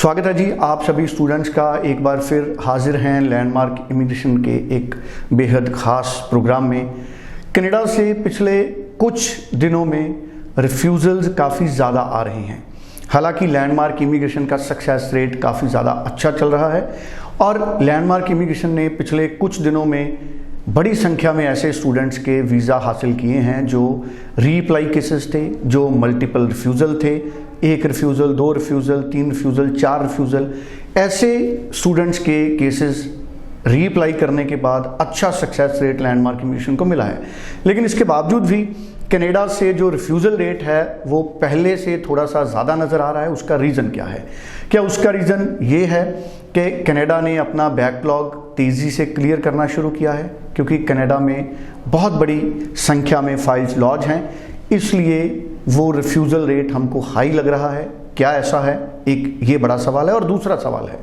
स्वागत है जी आप सभी स्टूडेंट्स का। एक बार फिर हाजिर हैं लैंडमार्क इमिग्रेशन के एक बेहद ख़ास प्रोग्राम में। कनाडा से पिछले कुछ दिनों में रिफ्यूज़ल्स काफ़ी ज़्यादा आ रहे हैं। हालांकि लैंडमार्क इमिग्रेशन का सक्सेस रेट काफ़ी ज़्यादा अच्छा चल रहा है और लैंडमार्क इमिग्रेशन ने पिछले कुछ दिनों में बड़ी संख्या में ऐसे स्टूडेंट्स के वीज़ा हासिल किए हैं जो रीअप्लाई केसेस थे, जो मल्टीपल रिफ्यूज़ल थे, 1 रिफ्यूज़ल, 2 रिफ्यूज़ल, 3 रिफ्यूज़ल, 4 रिफ्यूज़ल, ऐसे स्टूडेंट्स के केसेस रीअप्लाई करने के बाद अच्छा सक्सेस रेट लैंडमार्क इमिग्रेशन को मिला है। लेकिन इसके बावजूद भी कनाडा से जो रिफ्यूज़ल रेट है वो पहले से थोड़ा सा ज़्यादा नज़र आ रहा है। उसका रीज़न क्या है? क्या उसका रीज़न ये है कि कनाडा ने अपना बैकलॉग तेज़ी से क्लियर करना शुरू किया है, क्योंकि कनाडा में बहुत बड़ी संख्या में फाइल्स लॉन्च हैं, इसलिए वो रिफ्यूज़ल रेट हमको हाई लग रहा है। क्या ऐसा है? एक ये बड़ा सवाल है। और दूसरा सवाल है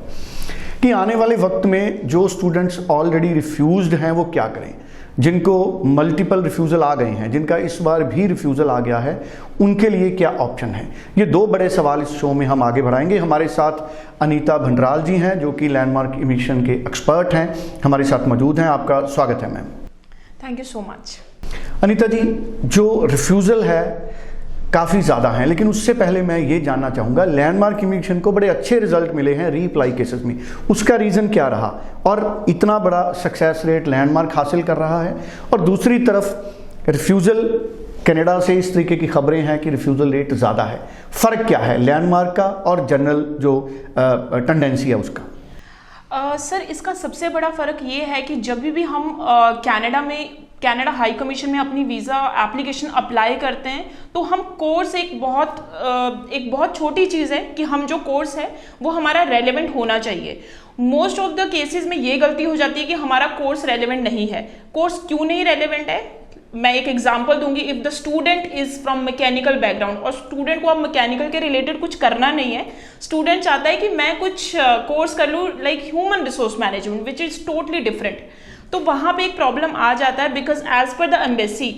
कि आने वाले वक्त में जो स्टूडेंट्स ऑलरेडी रिफ्यूज़्ड हैं वो क्या करें, जिनको मल्टीपल रिफ्यूज़ल आ गए हैं, जिनका इस बार भी रिफ्यूज़ल आ गया है, उनके लिए क्या ऑप्शन है? ये 2 बड़े सवाल इस शो में हम आगे बढ़ाएंगे। हमारे साथ अनीता भंडराल जी हैं जो कि लैंडमार्क इमिग्रेशन के एक्सपर्ट हैं, हमारे साथ मौजूद हैं। आपका स्वागत है ma'am. Thank you so much. Anita ji, जो रिफ्यूज़ल है काफ़ी ज़्यादा हैं, लेकिन उससे पहले मैं ये जानना चाहूँगा, लैंडमार्क इमिग्रेशन को बड़े अच्छे रिजल्ट मिले हैं रीअप्लाई केसेस में, उसका रीज़न क्या रहा और इतना बड़ा सक्सेस रेट लैंडमार्क हासिल कर रहा है? और दूसरी तरफ रिफ्यूज़ल कनाडा से इस तरीके की खबरें हैं कि रिफ्यूज़ल रेट ज़्यादा है, फ़र्क क्या है लैंडमार्क का और जनरल जो टेंडेंसी है उसका? सर, इसका सबसे बड़ा फ़र्क ये है कि जब भी हम कनाडा हाई कमीशन में अपनी वीज़ा एप्लीकेशन अप्लाई करते हैं तो हम कोर्स एक बहुत छोटी चीज़ है कि हम जो कोर्स है वो हमारा रेलेवेंट होना चाहिए। मोस्ट ऑफ द केसेस में ये गलती हो जाती है कि हमारा कोर्स रेलेवेंट नहीं है। कोर्स क्यों नहीं रेलेवेंट है? मैं एक एग्जांपल दूंगी। If the student is from mechanical background और स्टूडेंट को अब मैकेनिकल के रिलेटेड कुछ करना नहीं है, स्टूडेंट चाहता है कि मैं कुछ कोर्स कर लूँ like human resource management which is totally different, तो वहाँ पे एक प्रॉब्लम आ जाता है। Because as per the embassy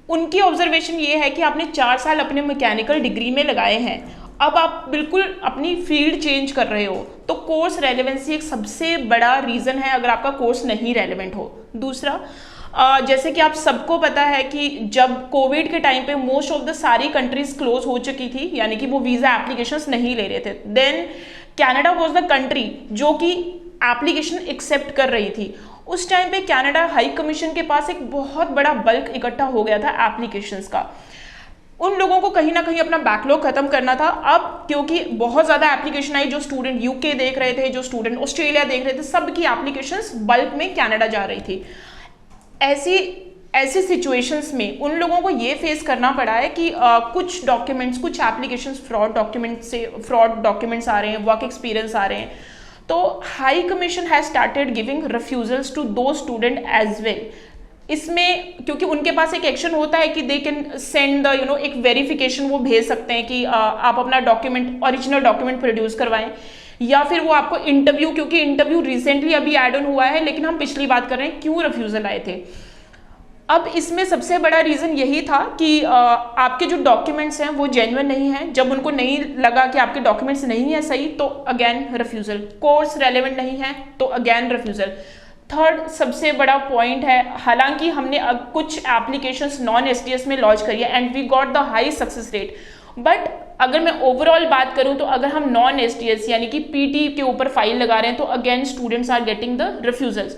उनकी ऑब्जर्वेशन ये है कि आपने 4 साल अपने मैकेनिकल डिग्री में लगाए हैं, अब आप बिल्कुल अपनी फील्ड चेंज कर रहे हो, तो कोर्स रेलेवेंसी एक सबसे बड़ा रीज़न है अगर आपका कोर्स नहीं रेलेवेंट हो। दूसरा, जैसे कि आप सबको पता है कि जब कोविड के टाइम पे मोस्ट ऑफ द सारी कंट्रीज क्लोज हो चुकी थी, यानी कि वो वीज़ा एप्लीकेशंस नहीं ले रहे थे, then Canada was the country जो कि एप्लीकेशन एक्सेप्ट कर रही थी। उस टाइम पे कनाडा हाई कमीशन के पास एक बहुत बड़ा बल्क इकट्ठा हो गया था एप्लीकेशंस का। उन लोगों को कहीं ना कहीं अपना बैकलॉग खत्म करना था। अब क्योंकि बहुत ज़्यादा एप्लीकेशन आई, जो स्टूडेंट यूके देख रहे थे, जो स्टूडेंट ऑस्ट्रेलिया देख रहे थे, सबकी एप्लीकेशंस बल्क में कनाडा जा रही थी। ऐसी सिचुएशंस में उन लोगों को ये फेस करना पड़ा है कि कुछ डॉक्यूमेंट्स, कुछ एप्लीकेशंस फ्रॉड डॉक्यूमेंट्स आ रहे हैं, वर्क एक्सपीरियंस आ रहे हैं। तो high commission has started giving refusals to दो स्टूडेंट एज वेल। इसमें क्योंकि उनके पास एक एक्शन होता है कि दे कैन सेंड द एक वेरिफिकेशन वो भेज सकते हैं कि आप अपना डॉक्यूमेंट, ओरिजिनल डॉक्यूमेंट प्रोड्यूस करवाएं, या फिर वो आपको इंटरव्यू, क्योंकि इंटरव्यू रिसेंटली अभी एड ऑन हुआ है, लेकिन हम पिछली बात कर रहे हैं क्यों रिफ्यूजल आए थे। अब इसमें सबसे बड़ा रीज़न यही था कि आपके जो डॉक्यूमेंट्स हैं वो जेन्युइन नहीं हैं। जब उनको नहीं लगा कि आपके डॉक्यूमेंट्स नहीं है सही, तो अगेन रिफ्यूज़ल। कोर्स रेलेवेंट नहीं है तो अगेन रिफ्यूज़ल। थर्ड सबसे बड़ा पॉइंट है, हालांकि हमने अब कुछ एप्लीकेशंस नॉन एसटीएस में लॉन्च करी है and we got the high success rate, but अगर मैं ओवरऑल बात करूं तो अगर हम नॉन एसटीएस यानी कि पीटी के ऊपर फाइल लगा रहे हैं तो again students are getting the refusals.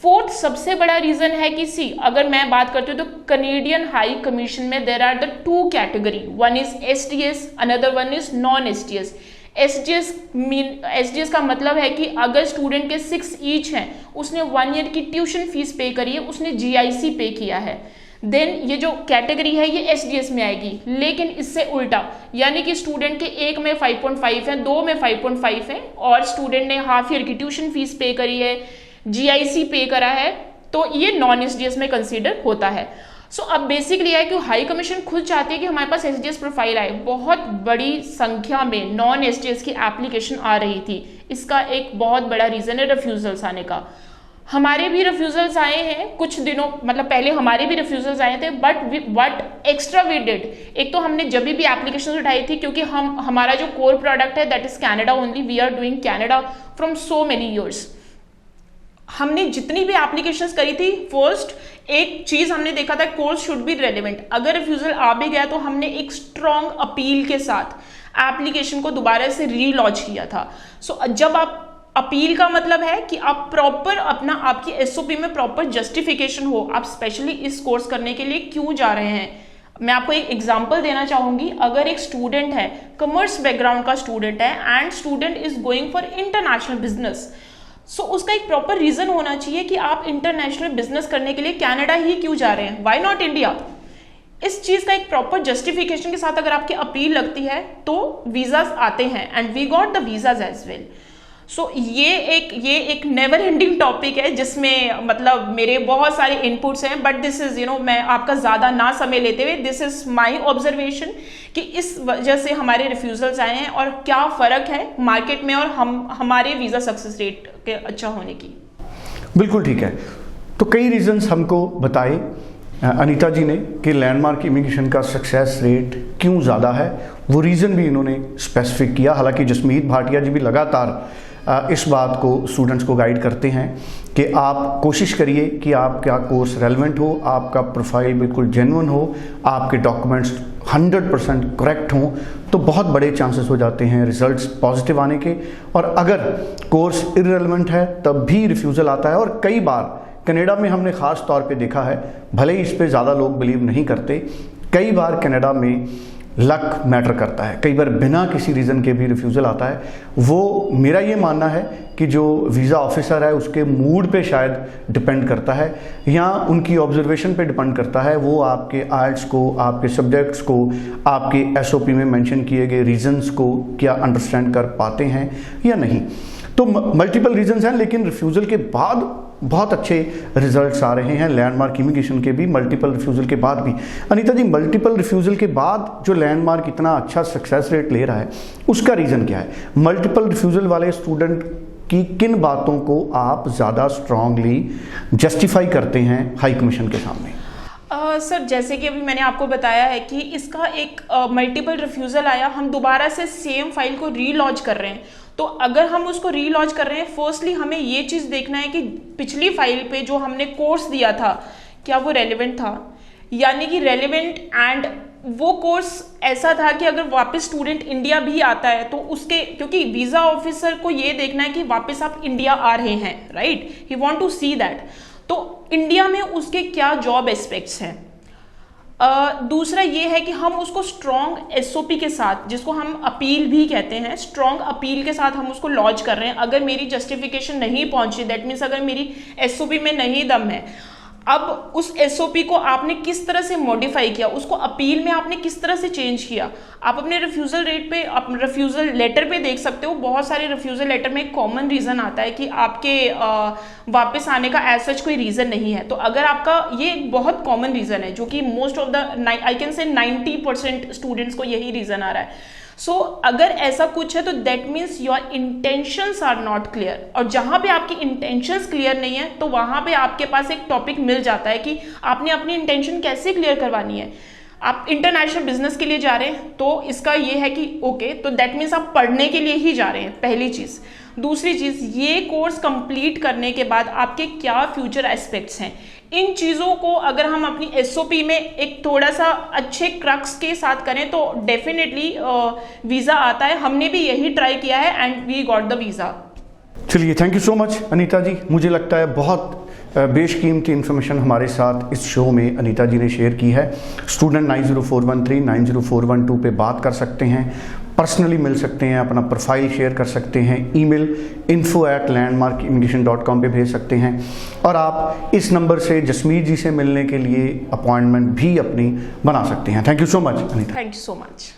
Fourth सबसे बड़ा रीजन है कि अगर मैं बात करती हूँ तो कनेडियन हाई कमीशन में there are the 2 category, one is STS, another one is non STS. SDS का मतलब है कि अगर स्टूडेंट के 6 ईच हैं, उसने 1 ईयर की ट्यूशन फीस पे करी है, उसने जीआईसी पे किया है, देन ये जो कैटेगरी है ये एसडीएस में आएगी। लेकिन इससे उल्टा, यानी कि स्टूडेंट के 1 में 5.5 है, 2 में 5.5 है और स्टूडेंट ने हाफ ईयर की ट्यूशन फीस पे करी है, जीआईसी पे करा है, तो ये नॉन एसडीएस में कंसीडर होता है। सो अब बेसिकली है कि हाई कमीशन खुद चाहती है कि हमारे पास एसडीएस प्रोफाइल आए। बहुत बड़ी संख्या में नॉन एसडीएस की एप्लीकेशन आ रही थी, इसका एक बहुत बड़ा रीजन है रिफ्यूजल्स आने का। हमारे भी रिफ्यूजल्स आए हैं कुछ दिनों, मतलब पहले हमारे भी रिफ्यूजल्स आए थे, बट एक्स्ट्रा वी डिड, एक तो हमने जब भी एप्लीकेशन उठाई थी, क्योंकि हमारा जो कोर प्रोडक्ट है that is Canada only, we are doing Canada from so many years. हमने जितनी भी एप्लीकेशंस करी थी, फर्स्ट एक चीज हमने देखा था, कोर्स शुड बी रेलेवेंट। अगर रिफ्यूजल आ भी गया तो हमने एक स्ट्रॉन्ग अपील के साथ एप्लीकेशन को दोबारा से रीलॉन्च किया था। सो जब आप अपील का मतलब है कि आप प्रॉपर अपना, आपकी एसओपी में प्रॉपर जस्टिफिकेशन हो, आप स्पेशली इस कोर्स करने के लिए क्यों जा रहे हैं। मैं आपको एक एग्जांपल देना चाहूंगी। अगर एक स्टूडेंट है, कॉमर्स बैकग्राउंड का स्टूडेंट है and student is going for international business, so उसका एक प्रॉपर रीजन होना चाहिए कि आप इंटरनेशनल बिजनेस करने के लिए कनाडा ही क्यों जा रहे हैं, व्हाई नॉट इंडिया। इस चीज का एक प्रॉपर जस्टिफिकेशन के साथ अगर आपकी अपील लगती है तो वीजाज आते हैं, and we got the visas as well. So ये एक नेवर एंडिंग टॉपिक है जिसमें मतलब मेरे बहुत सारे इनपुट्स हैं, बट दिस इज मैं आपका ज़्यादा ना समय लेते हुए, दिस इज माई ऑब्जर्वेशन कि इस वजह से हमारे रिफ्यूजल्स आए हैं और क्या फ़र्क है मार्केट में और हमारे वीज़ा सक्सेस रेट के अच्छा होने की। बिल्कुल ठीक है। तो कई रीजंस हमको बताए अनीता जी ने कि लैंडमार्क इमिग्रेशन का सक्सेस रेट क्यों ज़्यादा है, वो रीज़न भी इन्होंने स्पेसिफिक किया। हालांकि जसमीत भाटिया जी भी लगातार इस बात को स्टूडेंट्स को गाइड करते हैं कि आप कोशिश करिए कि आपका कोर्स रेलेवेंट हो, आपका प्रोफाइल बिल्कुल जेन्युइन हो, आपके डॉक्यूमेंट्स 100% करेक्ट हों, तो बहुत बड़े चांसेस हो जाते हैं रिजल्ट्स पॉजिटिव आने के। और अगर कोर्स इररेलेवेंट है तब भी रिफ्यूज़ल आता है। और कई बार कनाडा में हमने ख़ास तौर पे देखा है, भले ही इस पे ज़्यादा लोग बिलीव नहीं करते, कई बार कनाडा में लक मैटर करता है, कई बार बिना किसी रीज़न के भी रिफ्यूज़ल आता है। वो मेरा ये मानना है कि जो वीज़ा ऑफिसर है उसके मूड पे शायद डिपेंड करता है, या उनकी ऑब्जर्वेशन पे डिपेंड करता है, वो आपके आइल्स को, आपके सब्जेक्ट्स को, आपके एसओपी में मेंशन किए गए रीजंस को क्या अंडरस्टैंड कर पाते हैं या नहीं। तो मल्टीपल रीजंस हैं, लेकिन रिफ्यूज़ल के बाद बहुत अच्छे रिजल्ट्स आ रहे हैं लैंडमार्क इमिग्रेशन के भी, मल्टीपल रिफ्यूज़ल के बाद भी। अनीता जी, मल्टीपल रिफ्यूज़ल के बाद जो लैंडमार्क इतना अच्छा सक्सेस रेट ले रहा है उसका रीज़न क्या है? मल्टीपल रिफ्यूज़ल वाले स्टूडेंट की किन बातों को आप ज़्यादा स्ट्रांगली जस्टिफाई करते हैं हाई कमीशन के सामने? सर जैसे कि अभी मैंने आपको बताया है कि इसका एक मल्टीपल रिफ्यूज़ल आया, हम दोबारा से सेम फाइल को रीलॉन्च कर रहे हैं। तो अगर हम उसको रीलॉन्च कर रहे हैं, फर्स्टली हमें ये चीज़ देखना है कि पिछली फाइल पे जो हमने कोर्स दिया था क्या वो रेलेवेंट था, यानी कि रेलेवेंट, एंड वो कोर्स ऐसा था कि अगर वापस स्टूडेंट इंडिया भी आता है तो उसके, क्योंकि वीज़ा ऑफिसर को ये देखना है कि वापस आप इंडिया आ रहे हैं, right, he want to see that. तो इंडिया में उसके क्या जॉब एस्पेक्ट्स हैं। दूसरा ये है कि हम उसको स्ट्रॉन्ग एसओपी के साथ, जिसको हम अपील भी कहते हैं, स्ट्रॉन्ग अपील के साथ हम उसको लॉन्च कर रहे हैं। अगर मेरी जस्टिफिकेशन नहीं पहुंची, दैट मीन्स अगर मेरी एसओपी में नहीं दम है, अब उस एसओपी को आपने किस तरह से मॉडिफाई किया, उसको अपील में आपने किस तरह से चेंज किया। आप अपने रिफ्यूज़ल रेट पे, रिफ्यूज़ल लेटर पे देख सकते हो, बहुत सारे रिफ्यूज़ल लेटर में एक कॉमन रीज़न आता है कि आपके वापस आने का एज सच कोई रीज़न नहीं है। तो अगर आपका ये एक बहुत कॉमन रीज़न है, जो कि most of the I can say 90% students को यही रीज़न आ रहा है। सो अगर ऐसा कुछ है तो that means your intentions are not clear, और जहां पे आपकी इंटेंशंस क्लियर नहीं है तो वहां पे आपके पास एक टॉपिक मिल जाता है कि आपने अपनी इंटेंशन कैसे क्लियर करवानी है। आप इंटरनेशनल बिजनेस के लिए जा रहे हैं तो इसका ये है कि ओके, तो दैट मीन्स आप पढ़ने के लिए ही जा रहे हैं, पहली चीज़। दूसरी चीज़, ये कोर्स कंप्लीट करने के बाद आपके क्या फ्यूचर एस्पेक्ट्स हैं, इन चीज़ों को अगर हम अपनी एसओपी में एक थोड़ा सा अच्छे क्रक्स के साथ करें तो डेफिनेटली वीज़ा आता है। हमने भी यही ट्राई किया है and we got the visa. चलिए, thank you so much Anita ji. मुझे लगता है बहुत बेशकीमती इन्फॉर्मेशन हमारे साथ इस शो में अनीता जी ने शेयर की है। स्टूडेंट 90413 90412 पे बात कर सकते हैं, पर्सनली मिल सकते हैं, अपना प्रोफाइल शेयर कर सकते हैं, ईमेल info@landmarkimmigration.com पे भेज सकते हैं, और आप इस नंबर से जसमीत जी से मिलने के लिए अपॉइंटमेंट भी अपनी बना सकते हैं। Thank you so much Anita. Thank you so much.